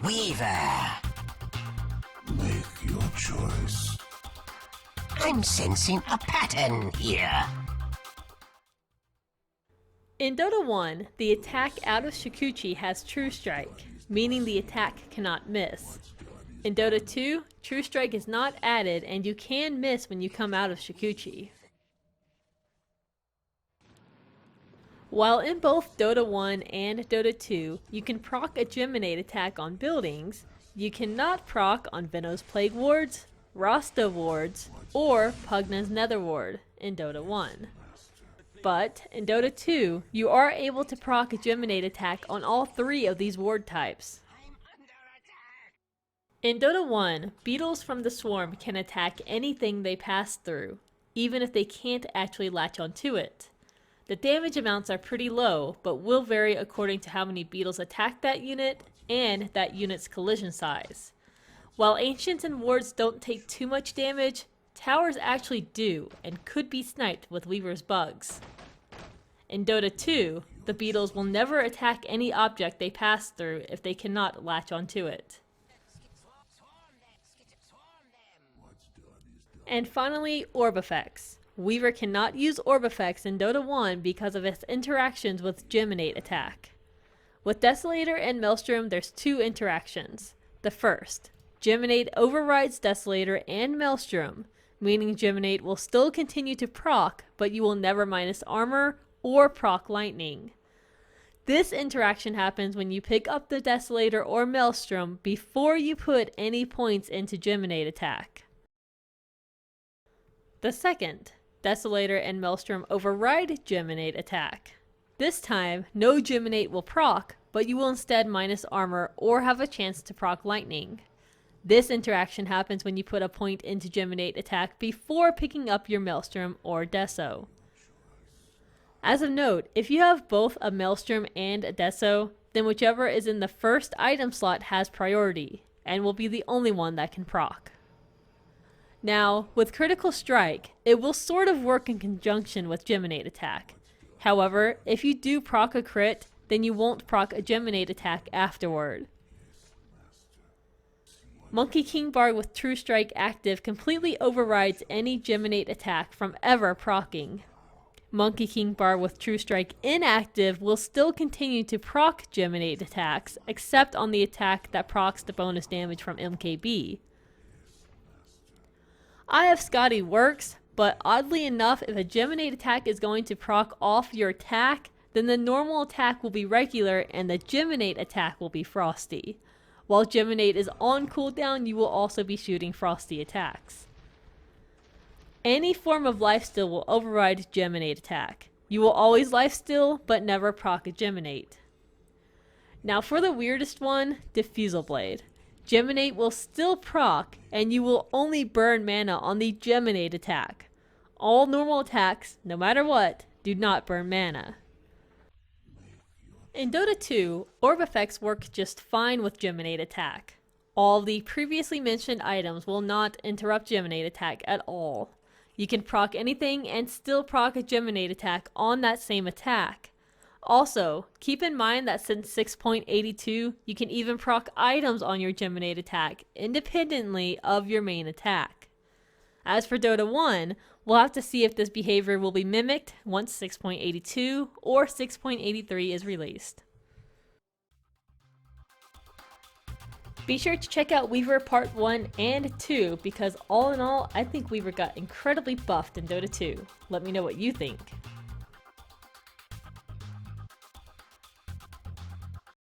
Weaver. Make your choice. I'm sensing a pattern here. In Dota 1, the attack out of Shikuchi has True Strike, meaning the attack cannot miss. In Dota 2, True Strike is not added and you can miss when you come out of Shikuchi. While in both Dota 1 and Dota 2, you can proc a Geminate attack on buildings, you cannot proc on Venos Plague Wards, Rasta Wards, or Pugna's Nether Ward in Dota 1. But in Dota 2, you are able to proc a Geminate attack on all three of these ward types. In Dota 1, beetles from the swarm can attack anything they pass through, even if they can't actually latch onto it. The damage amounts are pretty low, but will vary according to how many beetles attack that unit and that unit's collision size. While Ancients and Wards don't take too much damage, Towers actually do and could be sniped with Weaver's bugs. In Dota 2, the beetles will never attack any object they pass through if they cannot latch onto it. And finally, orb effects. Weaver cannot use orb effects in Dota 1 because of its interactions with Geminate attack. With Desolator and Maelstrom, there's two interactions. The first, Geminate overrides Desolator and Maelstrom, meaning Geminate will still continue to proc, but you will never minus armor or proc lightning. This interaction happens when you pick up the Desolator or Maelstrom before you put any points into Geminate attack. The second, Desolator and Maelstrom override Geminate attack. This time, no Geminate will proc, but you will instead minus armor or have a chance to proc lightning. This interaction happens when you put a point into Geminate attack before picking up your Maelstrom or Deso. As of note, if you have both a Maelstrom and a Deso, then whichever is in the first item slot has priority, and will be the only one that can proc. Now, with Critical Strike, it will sort of work in conjunction with Geminate attack. However, if you do proc a crit, then you won't proc a Geminate attack afterward. Monkey King Bard with True Strike active completely overrides any Geminate attack from ever proccing. Monkey King Bard with True Strike inactive will still continue to proc Geminate attacks, except on the attack that procs the bonus damage from MKB. Eye of Scotty works, but oddly enough, if a Geminate attack is going to proc off your attack, then the normal attack will be regular and the Geminate attack will be frosty. While Geminate is on cooldown, you will also be shooting frosty attacks. Any form of lifesteal will override Geminate attack. You will always lifesteal, but never proc a Geminate. Now for the weirdest one, Diffusal Blade. Geminate will still proc, and you will only burn mana on the Geminate attack. All normal attacks, no matter what, do not burn mana. In Dota 2, orb effects work just fine with Geminate attack. All the previously mentioned items will not interrupt Geminate attack at all. You can proc anything and still proc a Geminate attack on that same attack. Also, keep in mind that since 6.82, you can even proc items on your Geminate attack independently of your main attack. As for Dota 1, we'll have to see if this behavior will be mimicked once 6.82 or 6.83 is released. Be sure to check out Weaver Part 1 and 2 because all in all, I think Weaver got incredibly buffed in Dota 2. Let me know what you think.